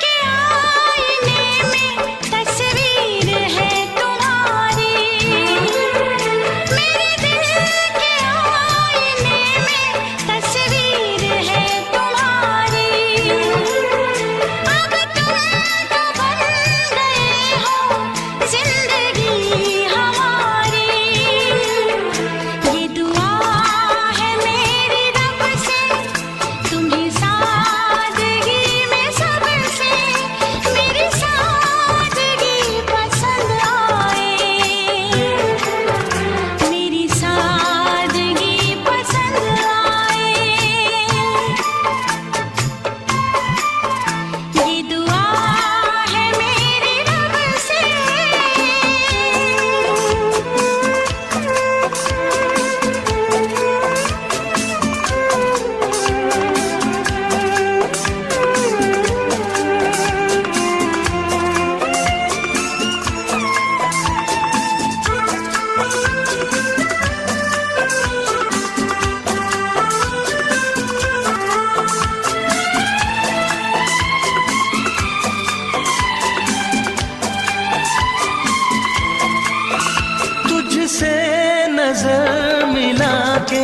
के आईने में तस्वीर है तुम्हारी मेरे दिल के आईने में तस्वीर है तुम्हारी अब तुम तो बन गए हो जिंदगी हमारी ये दुआ है मेरी रब से तुम्हें सादगी में सबसे मेरी सादगी पसंद आए मेरी सादगी पसंद आए ये दुआ है मेरी रब से तुझसे नजर मिला के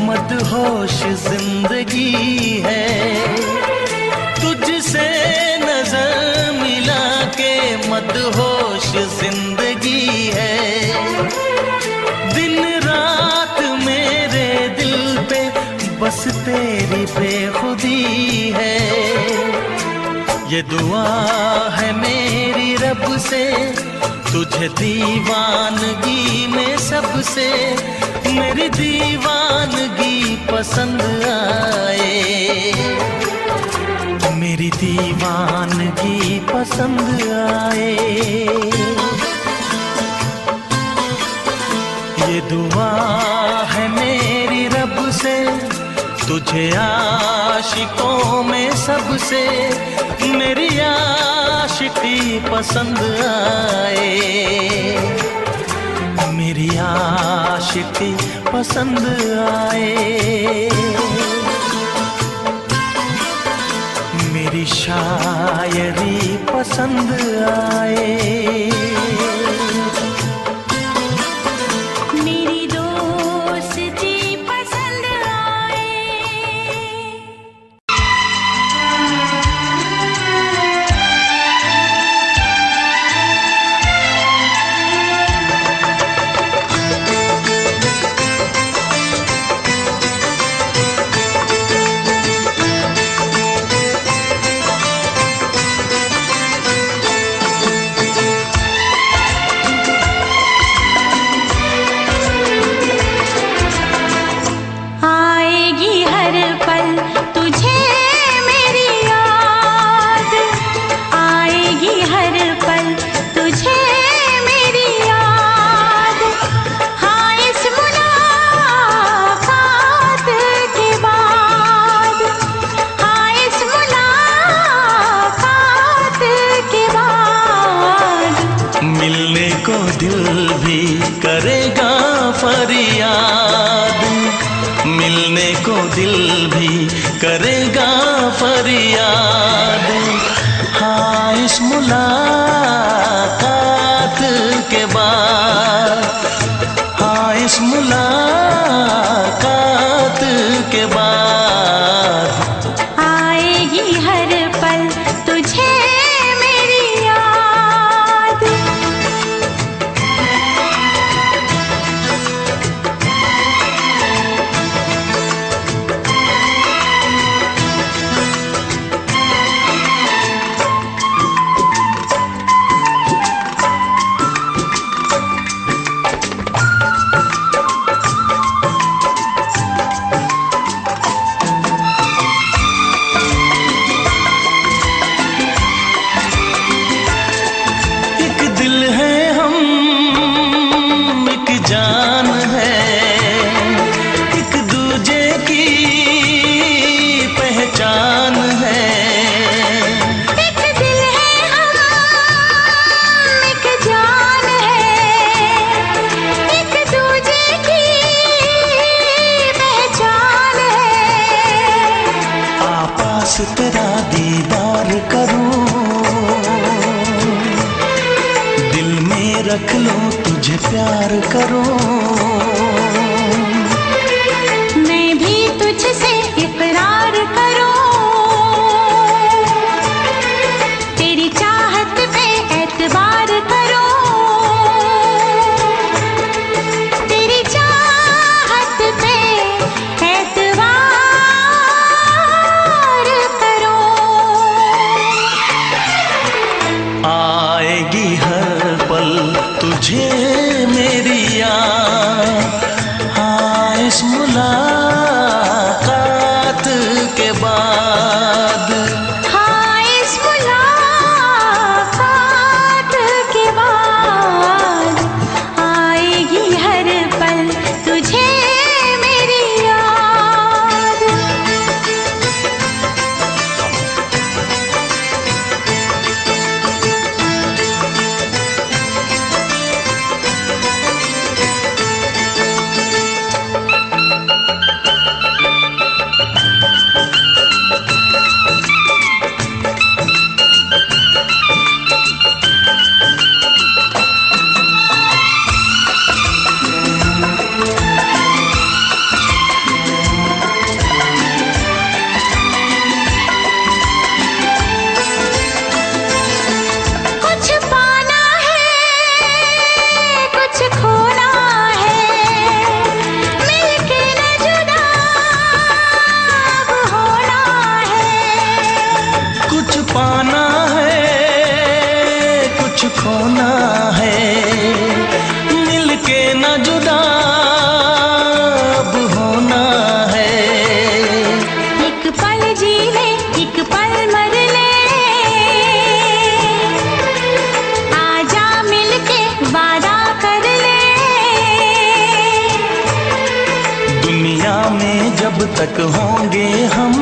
मदहोश जिंदगी है तुझसे नजर मिला के मदहोश जिंदगी है दिन रात मेरे दिल पे बस तेरी बेखुदी है ये ये दुआ है मेरी रब से, तुझे दीवानगी में सबसे मेरी दीवानगी पसंद आए, मेरी दीवानगी पसंद आए। ये दुआ है मेरी रब से, तुझे आशिकों में सबसे मेरी आशिकी पसंद आए, मेरी आशिकी पसंद आए, मेरी शायरी पसंद आए। दिल भी करेगा फरियाद, मिलने को दिल भी करेगा फरियाद। हाँ इस मुलाकात के बाद, हाँ इस मुलाकात के बाद आएगी हर पल तुझे मेरी याद। जान है एक दूजे की पहचान है, एक दिल है हम एक जान है, एक दूजे की पहचान है। आपास तेरा दीदार करूं, दिल में रख लो तुझे प्यार करूं, मैं भी तुझसे इकरार करूं, तेरी चाहत पे एतबार करूं, तेरी चाहत पे एतबार करूं। आएगी हर पल तुझे मेरी याद, हाँ इस मुलाकात के बाद, हाँ इस मुलाकात के बाद आएगी हर पल तुझे मेरी याद। खोना है, मिलके न जुदा अब होना है। एक पल जी ले एक पल मर ले, आजा मिलके वादा कर ले। दुनिया में जब तक होंगे हम,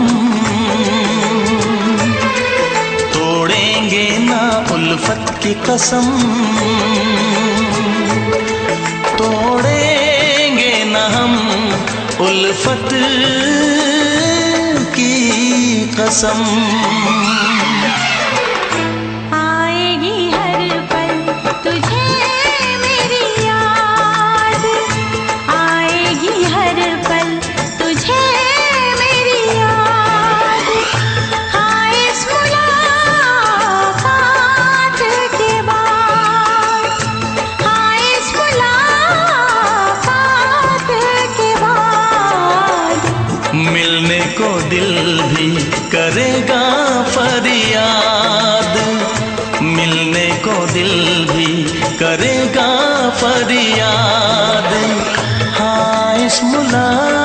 तोड़ेंगे ना उल्फत की कसम, तोड़ेंगे ना हम उल्फत की कसम। आएगी हर पल तुझे मेरी याद, आएगी हर पल तुझे मेरी याद। हाँ इस मुलाकात के बाद, हाँ इस मुलाकात के बाद, मिलने को दिल भी करेगा फरियाद, मिलने को दिल भी करेगा फरियाद। हाँ इस मुलाकात